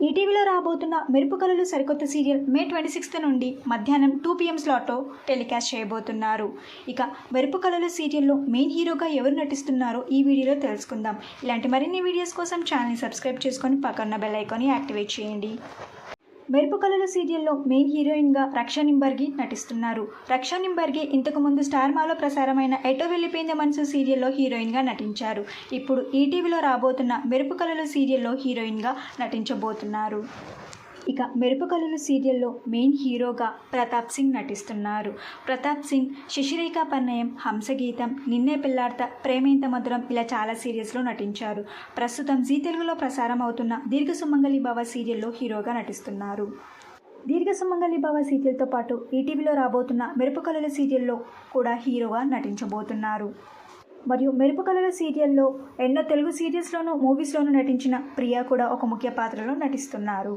ఈటీవీలో రాబోతున్న మెరుపు కళలు సరికొత్త సీరియల్ మే 26 నుండి మధ్యాహ్నం 2 PM స్లాట్లో టెలికాస్ట్ చేయబోతున్నారు. ఇక మెరుపు కళలు సీరియల్లో మెయిన్ హీరోగా ఎవరు నటిస్తున్నారో ఈ వీడియోలో తెలుసుకుందాం. ఇలాంటి మరిన్ని వీడియోస్ కోసం ఛానల్ని సబ్స్క్రైబ్ చేసుకొని పక్కన బెల్ ఐకాన్ని యాక్టివేట్ చేయండి. మెరుపు కళలు సీరియల్లో మెయిన్ హీరోయిన్గా రక్షా నింబర్గి నటిస్తున్నారు. రక్షా నింబర్గి ఇంతకుముందు స్టార్ మాలో ప్రసారమైన ఎటో వెళ్ళిపోయింది మనసు సీరియల్లో హీరోయిన్గా నటించారు. ఇప్పుడు ఈటీవీలో రాబోతున్న మెరుపు కళలు సీరియల్లో హీరోయిన్గా నటించబోతున్నారు. ఇక మెరుపు కళలు సీరియల్లో మెయిన్ హీరోగా ప్రతాప్ సింగ్ నటిస్తున్నారు. ప్రతాప్ సింగ్ శశిరేఖ పన్నయం, హంసగీతం, నిన్నే పిల్లార్త, ప్రేమ ఇంత మధురం ఇలా చాలా సీరియల్స్లో నటించారు. ప్రస్తుతం జీ తెలుగులో ప్రసారం అవుతున్న దీర్ఘ సుమంగళి భవ సీరియల్లో హీరోగా నటిస్తున్నారు. దీర్ఘ సుమంగళి భవ సీరియల్తో పాటు ఈటీవీలో రాబోతున్న మెరుపు కళల సీరియల్లో కూడా హీరోగా నటించబోతున్నారు. మరియు మెరుపు కళల సీరియల్లో ఎన్నో తెలుగు సీరియల్స్లోనూ మూవీస్లోనూ నటించిన ప్రియా కూడా ఒక ముఖ్య పాత్రలో నటిస్తున్నారు.